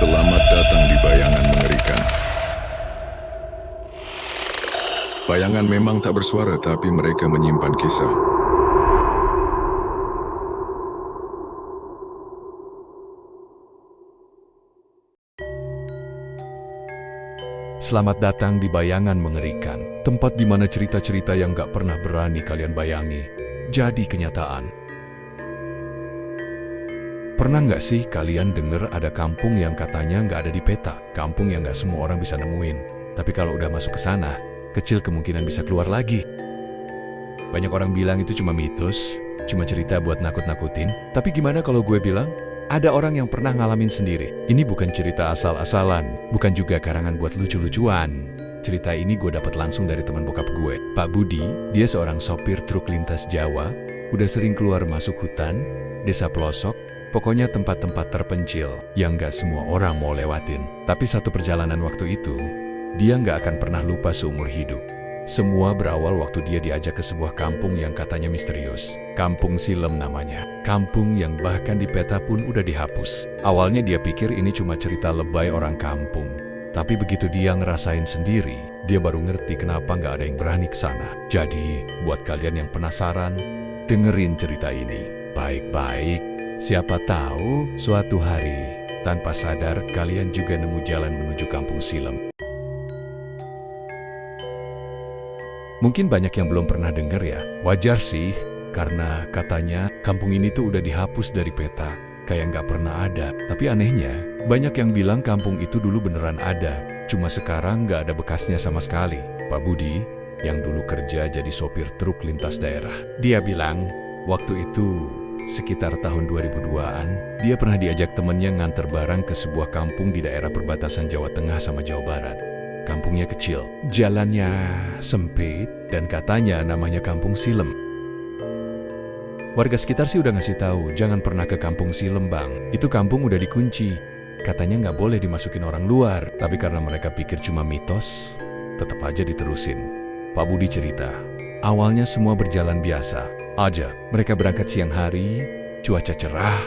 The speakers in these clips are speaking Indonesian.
Selamat datang di Bayangan Mengerikan. Bayangan memang tak bersuara, tapi mereka menyimpan kisah. Selamat datang di Bayangan Mengerikan, tempat di mana cerita-cerita yang gak pernah berani kalian bayangi jadi kenyataan. Pernah nggak sih kalian dengar ada kampung yang katanya nggak ada di peta? Kampung yang nggak semua orang bisa nemuin. Tapi kalau udah masuk ke sana, kecil kemungkinan bisa keluar lagi. Banyak orang bilang itu cuma mitos, cuma cerita buat nakut-nakutin. Tapi gimana kalau gue bilang, ada orang yang pernah ngalamin sendiri. Ini bukan cerita asal-asalan, bukan juga karangan buat lucu-lucuan. Cerita ini gue dapat langsung dari teman bokap gue, Pak Budi. Dia seorang sopir truk lintas Jawa, udah sering keluar masuk hutan, desa pelosok, pokoknya tempat-tempat terpencil yang gak semua orang mau lewatin. Tapi satu perjalanan waktu itu, dia gak akan pernah lupa seumur hidup. Semua berawal waktu dia diajak ke sebuah kampung yang katanya misterius. Kampung Silem namanya. Kampung yang bahkan di peta pun udah dihapus. Awalnya dia pikir ini cuma cerita lebay orang kampung. Tapi begitu dia ngerasain sendiri, dia baru ngerti kenapa gak ada yang berani ke sana. Jadi, buat kalian yang penasaran, dengerin cerita ini baik-baik. Siapa tahu suatu hari, tanpa sadar kalian juga nemu jalan menuju Kampung Silem. Mungkin banyak yang belum pernah dengar ya. Wajar sih, karena katanya kampung ini tuh udah dihapus dari peta, kayak nggak pernah ada. Tapi anehnya, banyak yang bilang kampung itu dulu beneran ada, cuma sekarang nggak ada bekasnya sama sekali. Pak Budi, yang dulu kerja jadi sopir truk lintas daerah, dia bilang, waktu itu sekitar tahun 2002-an, dia pernah diajak temennya nganter barang ke sebuah kampung di daerah perbatasan Jawa Tengah sama Jawa Barat. Kampungnya kecil, jalannya sempit, dan katanya namanya Kampung Silem. Warga sekitar sih udah ngasih tahu, jangan pernah ke Kampung Silem bang, itu kampung udah dikunci. Katanya nggak boleh dimasukin orang luar, tapi karena mereka pikir cuma mitos, tetap aja diterusin. Pak Budi cerita, awalnya semua berjalan biasa aja. Mereka berangkat siang hari, cuaca cerah,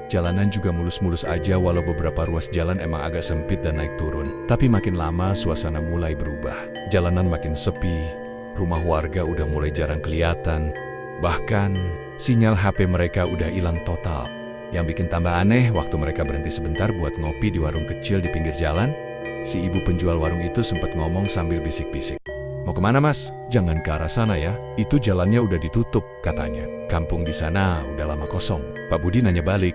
jalanan juga mulus-mulus aja walau beberapa ruas jalan emang agak sempit dan naik turun. Tapi makin lama suasana mulai berubah. Jalanan makin sepi, rumah warga udah mulai jarang kelihatan. Bahkan sinyal HP mereka udah hilang total. Yang bikin tambah aneh, waktu mereka berhenti sebentar buat ngopi di warung kecil di pinggir jalan, si ibu penjual warung itu sempat ngomong sambil bisik-bisik. Mau kemana mas? Jangan ke arah sana ya, itu jalannya udah ditutup, katanya. Kampung di sana udah lama kosong. Pak Budi nanya balik,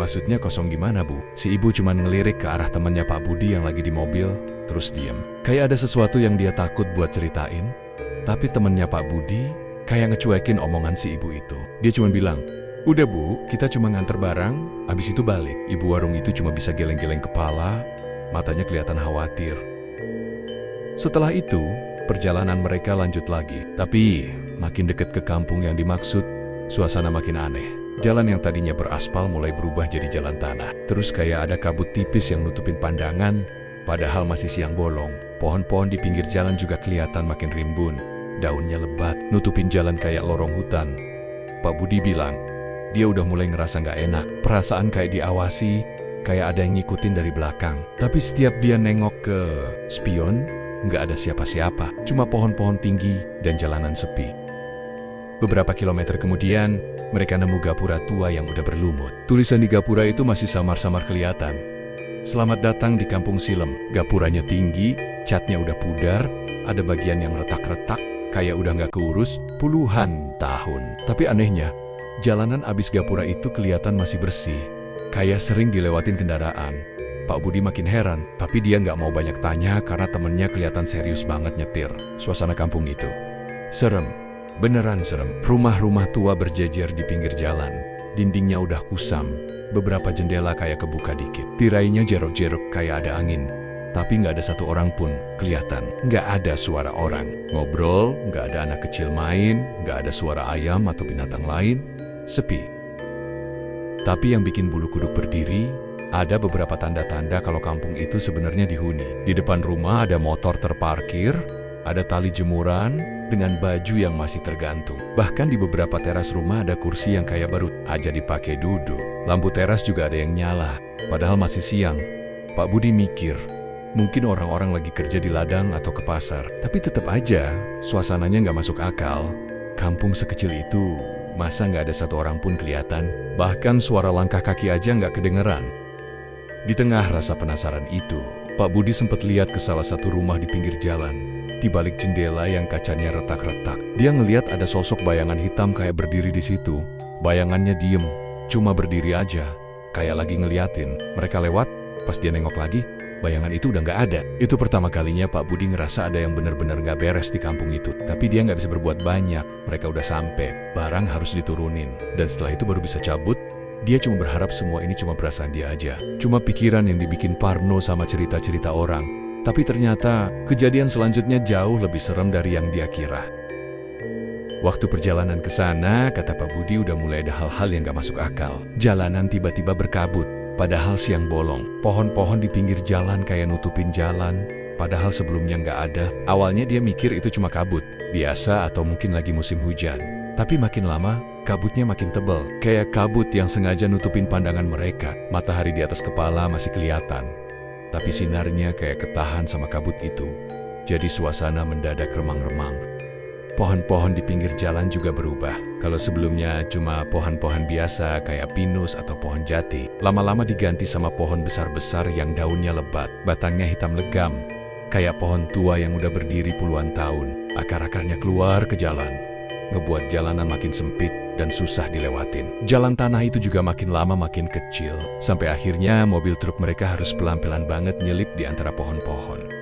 maksudnya kosong gimana bu? Si ibu cuman ngelirik ke arah temannya Pak Budi yang lagi di mobil, terus diem. Kayak ada sesuatu yang dia takut buat ceritain, tapi temannya Pak Budi kayak ngecuekin omongan si ibu itu. Dia cuman bilang, udah bu, kita cuma nganter barang, abis itu balik. Ibu warung itu cuma bisa geleng-geleng kepala, matanya kelihatan khawatir. Setelah itu, perjalanan mereka lanjut lagi. Tapi, makin dekat ke kampung yang dimaksud, suasana makin aneh. Jalan yang tadinya beraspal mulai berubah jadi jalan tanah. Terus kayak ada kabut tipis yang nutupin pandangan, padahal masih siang bolong. Pohon-pohon di pinggir jalan juga kelihatan makin rimbun. Daunnya lebat, nutupin jalan kayak lorong hutan. Pak Budi bilang, dia udah mulai ngerasa nggak enak. Perasaan kayak diawasi, kayak ada yang ngikutin dari belakang. Tapi setiap dia nengok ke spion, nggak ada siapa-siapa, cuma pohon-pohon tinggi dan jalanan sepi. Beberapa kilometer kemudian, mereka nemu gapura tua yang udah berlumut. Tulisan di gapura itu masih samar-samar kelihatan. Selamat datang di Kampung Silem. Gapuranya tinggi, catnya udah pudar, ada bagian yang retak-retak, kayak udah nggak keurus puluhan tahun. Tapi anehnya, jalanan abis gapura itu kelihatan masih bersih, kayak sering dilewatin kendaraan. Pak Budi makin heran, tapi dia nggak mau banyak tanya karena temennya kelihatan serius banget nyetir. Suasana kampung itu serem, beneran serem. Rumah-rumah tua berjejer di pinggir jalan, dindingnya udah kusam, beberapa jendela kayak kebuka dikit. Tirainya jerok-jerok kayak ada angin, tapi nggak ada satu orang pun kelihatan. Nggak ada suara orang ngobrol, nggak ada anak kecil main, nggak ada suara ayam atau binatang lain, sepi. Tapi yang bikin bulu kuduk berdiri, ada beberapa tanda-tanda kalau kampung itu sebenarnya dihuni. Di depan rumah ada motor terparkir, ada tali jemuran dengan baju yang masih tergantung. Bahkan di beberapa teras rumah ada kursi yang kayak baru aja dipakai duduk. Lampu teras juga ada yang nyala, padahal masih siang. Pak Budi mikir, mungkin orang-orang lagi kerja di ladang atau ke pasar. Tapi tetap aja, suasananya nggak masuk akal. Kampung sekecil itu, masa nggak ada satu orang pun kelihatan? Bahkan suara langkah kaki aja nggak kedengeran. Di tengah rasa penasaran itu, Pak Budi sempat lihat ke salah satu rumah di pinggir jalan. Di balik jendela yang kacanya retak-retak, dia ngeliat ada sosok bayangan hitam kayak berdiri di situ. Bayangannya diem, cuma berdiri aja, kayak lagi ngeliatin. Mereka lewat, pas dia nengok lagi, bayangan itu udah nggak ada. Itu pertama kalinya Pak Budi ngerasa ada yang benar-benar nggak beres di kampung itu. Tapi dia nggak bisa berbuat banyak, mereka udah sampai, barang harus diturunin. Dan setelah itu baru bisa cabut. Dia cuma berharap semua ini cuma perasaan dia aja. Cuma pikiran yang dibikin parno sama cerita-cerita orang. Tapi ternyata, kejadian selanjutnya jauh lebih serem dari yang dia kira. Waktu perjalanan ke sana, kata Pak Budi udah mulai ada hal-hal yang gak masuk akal. Jalanan tiba-tiba berkabut, padahal siang bolong. Pohon-pohon di pinggir jalan kayak nutupin jalan, padahal sebelumnya gak ada. Awalnya dia mikir itu cuma kabut, biasa atau mungkin lagi musim hujan. Tapi makin lama, kabutnya makin tebal, kayak kabut yang sengaja nutupin pandangan mereka. Matahari di atas kepala masih kelihatan, tapi sinarnya kayak ketahan sama kabut itu. Jadi suasana mendadak remang-remang. Pohon-pohon di pinggir jalan juga berubah. Kalau sebelumnya cuma pohon-pohon biasa kayak pinus atau pohon jati, lama-lama diganti sama pohon besar-besar yang daunnya lebat, batangnya hitam legam, kayak pohon tua yang udah berdiri puluhan tahun. Akar-akarnya keluar ke jalan, ngebuat jalanan makin sempit dan susah dilewatin. Jalan tanah itu juga makin lama makin kecil, sampai akhirnya mobil truk mereka harus pelan-pelan banget nyelip di antara pohon-pohon.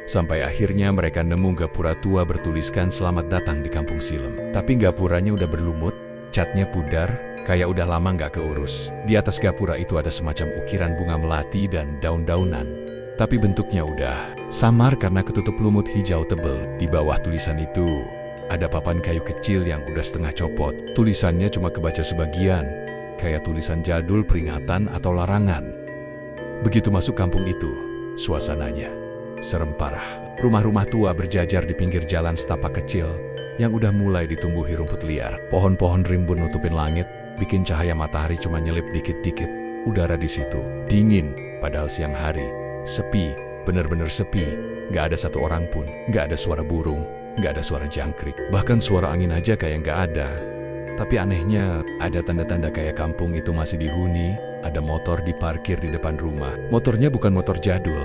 Sampai akhirnya mereka nemu gapura tua bertuliskan selamat datang di Kampung Silem. Tapi gapuranya udah berlumut, catnya pudar, kayak udah lama nggak keurus. Di atas gapura itu ada semacam ukiran bunga melati dan daun-daunan. Tapi bentuknya udah samar karena ketutup lumut hijau tebel. Di bawah tulisan itu, ada papan kayu kecil yang udah setengah copot. Tulisannya cuma kebaca sebagian, kayak tulisan jadul peringatan atau larangan. Begitu masuk kampung itu, suasananya serem parah. Rumah-rumah tua berjajar di pinggir jalan setapak kecil yang udah mulai ditumbuhi rumput liar. Pohon-pohon rimbun nutupin langit, bikin cahaya matahari cuma nyelip dikit-dikit. Udara di situ dingin, padahal siang hari. Sepi, bener-bener sepi. Gak ada satu orang pun, gak ada suara burung, gak ada suara jangkrik. Bahkan suara angin aja kayak gak ada. Tapi anehnya, ada tanda-tanda kayak kampung itu masih dihuni. Ada motor diparkir di depan rumah. Motornya bukan motor jadul,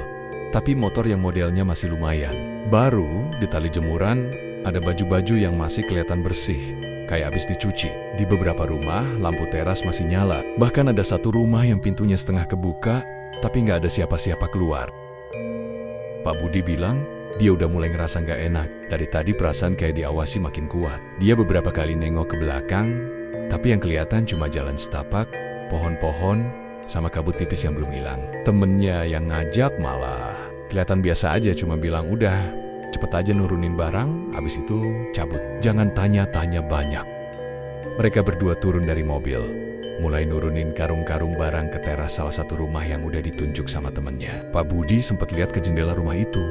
tapi motor yang modelnya masih lumayan. Baru, di tali jemuran, ada baju-baju yang masih kelihatan bersih, kayak habis dicuci. Di beberapa rumah, lampu teras masih nyala. Bahkan ada satu rumah yang pintunya setengah kebuka, tapi nggak ada siapa-siapa keluar. Pak Budi bilang, dia udah mulai ngerasa nggak enak. Dari tadi perasaan kayak diawasi makin kuat. Dia beberapa kali nengok ke belakang, tapi yang kelihatan cuma jalan setapak, pohon-pohon, sama kabut tipis yang belum hilang. Temennya yang ngajak malah kelihatan biasa aja, cuma bilang udah cepet aja nurunin barang, habis itu cabut. Jangan tanya-tanya banyak. Mereka berdua turun dari mobil, mulai nurunin karung-karung barang ke teras salah satu rumah yang udah ditunjuk sama temennya. Pak Budi sempat lihat ke jendela rumah itu.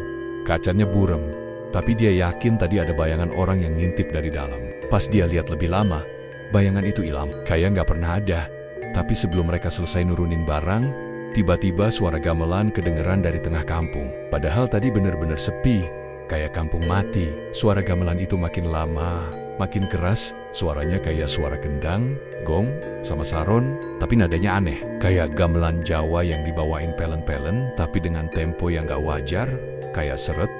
Kacanya burem, tapi dia yakin tadi ada bayangan orang yang ngintip dari dalam. Pas dia lihat lebih lama, bayangan itu hilang, kayak nggak pernah ada. Tapi sebelum mereka selesai nurunin barang, tiba-tiba suara gamelan kedengeran dari tengah kampung. Padahal tadi bener-bener sepi, kayak kampung mati. Suara gamelan itu makin lama, makin keras. Suaranya kayak suara gendang, gong, sama saron, tapi nadanya aneh. Kayak gamelan Jawa yang dibawain pelen-pelen, tapi dengan tempo yang gak wajar, kayak seret.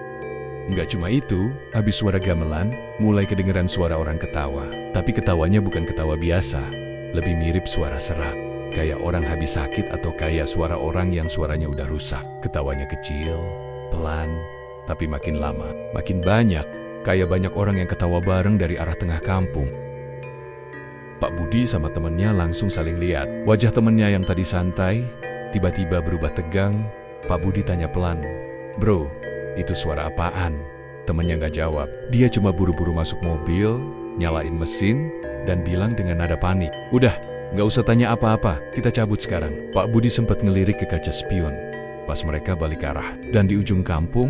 Nggak cuma itu, habis suara gamelan, mulai kedengeran suara orang ketawa. Tapi ketawanya bukan ketawa biasa. Lebih mirip suara serak, kayak orang habis sakit atau kayak suara orang yang suaranya udah rusak. Ketawanya kecil, pelan, tapi makin lama, makin banyak, kayak banyak orang yang ketawa bareng dari arah tengah kampung. Pak Budi sama temennya langsung saling lihat. Wajah temennya yang tadi santai, tiba-tiba berubah tegang. Pak Budi tanya pelan, "Bro, itu suara apaan?" Temennya nggak jawab. Dia cuma buru-buru masuk mobil, nyalain mesin, dan bilang dengan nada panik, "Udah, nggak usah tanya apa-apa, kita cabut sekarang." Pak Budi sempat ngelirik ke kaca spion. Pas mereka balik arah, dan di ujung kampung,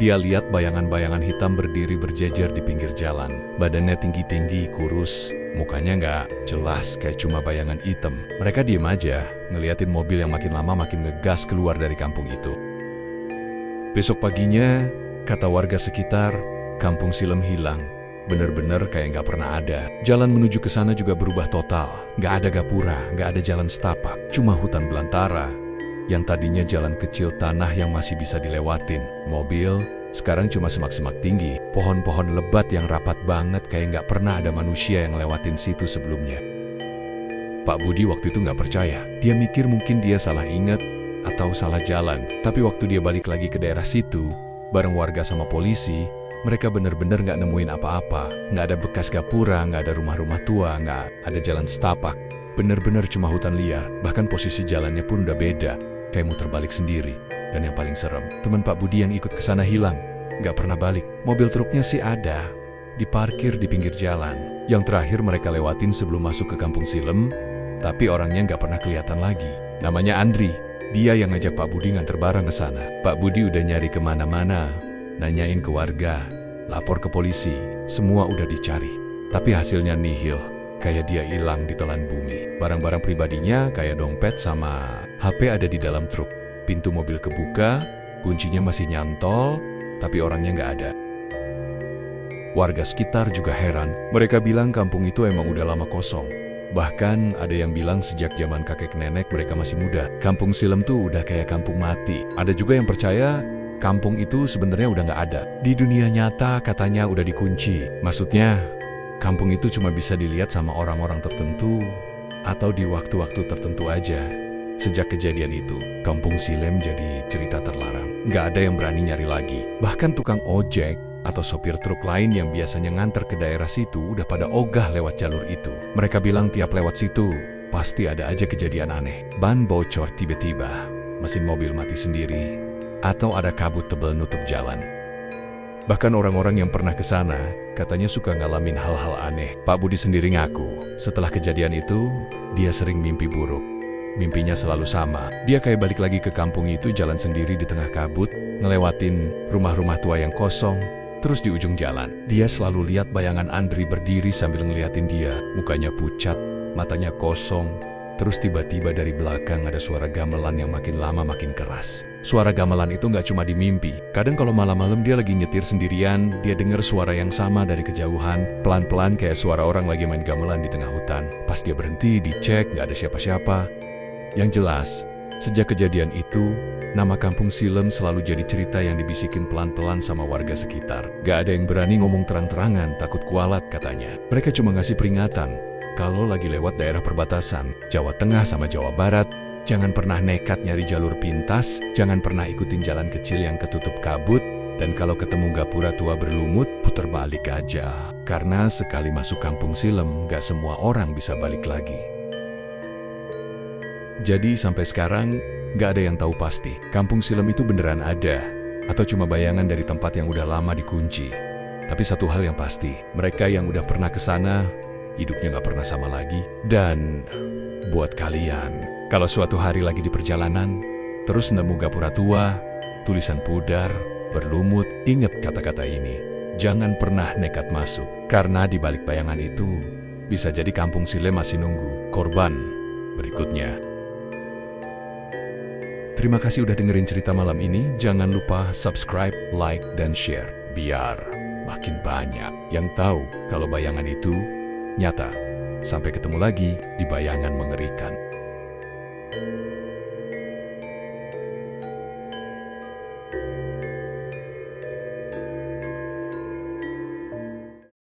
dia lihat bayangan-bayangan hitam berdiri berjejer di pinggir jalan. Badannya tinggi-tinggi, kurus, Mukanya nggak jelas, kayak cuma bayangan hitam. Mereka diem aja, ngeliatin mobil yang makin lama makin ngegas keluar dari kampung itu. Besok paginya, kata warga sekitar, kampung Silem hilang. Bener-bener kayak nggak pernah ada. Jalan menuju ke sana juga berubah total. Nggak ada gapura, nggak ada jalan setapak. Cuma hutan belantara. Yang tadinya jalan kecil tanah yang masih bisa dilewatin. Mobil, sekarang cuma semak-semak tinggi. Pohon-pohon lebat yang rapat banget kayak nggak pernah ada manusia yang lewatin situ sebelumnya. Pak Budi waktu itu nggak percaya. Dia mikir mungkin dia salah ingat atau salah jalan. Tapi waktu dia balik lagi ke daerah situ, bareng warga sama polisi, mereka bener-bener nggak nemuin apa-apa. Nggak ada bekas gapura, nggak ada rumah-rumah tua, nggak ada jalan setapak. Bener-bener cuma hutan liar. Bahkan posisi jalannya pun udah beda, kayak muter balik sendiri. Dan yang paling serem, teman Pak Budi yang ikut ke sana hilang. Nggak pernah balik. Mobil truknya sih ada, diparkir di pinggir jalan. Yang terakhir mereka lewatin sebelum masuk ke kampung Silem, tapi orangnya nggak pernah kelihatan lagi. Namanya Andri. Dia yang ngajak Pak Budi nganter barang ke sana. Pak Budi udah nyari kemana-mana, nanyain ke warga, lapor ke polisi, semua udah dicari. Tapi hasilnya nihil, kayak dia hilang ditelan bumi. Barang-barang pribadinya kayak dompet sama HP ada di dalam truk. Pintu mobil kebuka, kuncinya masih nyantol, tapi orangnya nggak ada. Warga sekitar juga heran. Mereka bilang kampung itu emang udah lama kosong. Bahkan ada yang bilang sejak zaman kakek nenek mereka masih muda. Kampung Silem tuh udah kayak kampung mati. Ada juga yang percaya kampung itu sebenarnya udah nggak ada. Di dunia nyata katanya udah dikunci. Maksudnya, kampung itu cuma bisa dilihat sama orang-orang tertentu atau di waktu-waktu tertentu aja. Sejak kejadian itu, kampung Silem jadi cerita terlarang. Nggak ada yang berani nyari lagi. Bahkan tukang ojek atau sopir truk lain yang biasanya nganter ke daerah situ udah pada ogah lewat jalur itu. Mereka bilang tiap lewat situ, pasti ada aja kejadian aneh. Ban bocor tiba-tiba, mesin mobil mati sendiri, atau ada kabut tebal nutup jalan. Bahkan orang-orang yang pernah ke sana, katanya suka ngalamin hal-hal aneh. Pak Budi sendiri ngaku, setelah kejadian itu, dia sering mimpi buruk. Mimpinya selalu sama. Dia kayak balik lagi ke kampung itu jalan sendiri di tengah kabut, ngelewatin rumah-rumah tua yang kosong. Terus di ujung jalan, dia selalu lihat bayangan Andri berdiri sambil ngeliatin dia. Mukanya pucat, matanya kosong. Terus tiba-tiba dari belakang ada suara gamelan yang makin lama makin keras. Suara gamelan itu nggak cuma di mimpi. Kadang kalau malam-malam dia lagi nyetir sendirian, dia dengar suara yang sama dari kejauhan. Pelan-pelan kayak suara orang lagi main gamelan di tengah hutan. Pas dia berhenti, dicek, nggak ada siapa-siapa. Yang jelas, sejak kejadian itu, nama kampung Silem selalu jadi cerita yang dibisikin pelan-pelan sama warga sekitar. Gak ada yang berani ngomong terang-terangan, takut kualat katanya. Mereka cuma ngasih peringatan, kalau lagi lewat daerah perbatasan, Jawa Tengah sama Jawa Barat, jangan pernah nekat nyari jalur pintas, jangan pernah ikutin jalan kecil yang ketutup kabut, dan kalau ketemu gapura tua berlumut, puter balik aja. Karena sekali masuk kampung Silem, gak semua orang bisa balik lagi. Jadi sampai sekarang, gak ada yang tahu pasti, kampung Silem itu beneran ada, atau cuma bayangan dari tempat yang udah lama dikunci. Tapi satu hal yang pasti, mereka yang udah pernah ke sana, hidupnya gak pernah sama lagi. Dan buat kalian, kalau suatu hari lagi di perjalanan, terus nemu gapura tua, tulisan pudar, berlumut, ingat kata-kata ini. Jangan pernah nekat masuk, karena di balik bayangan itu, bisa jadi kampung Silem masih nunggu korban berikutnya. Terima kasih udah dengerin cerita malam ini. Jangan lupa subscribe, like, dan share. Biar makin banyak yang tahu kalau bayangan itu nyata. Sampai ketemu lagi di Bayangan Mengerikan.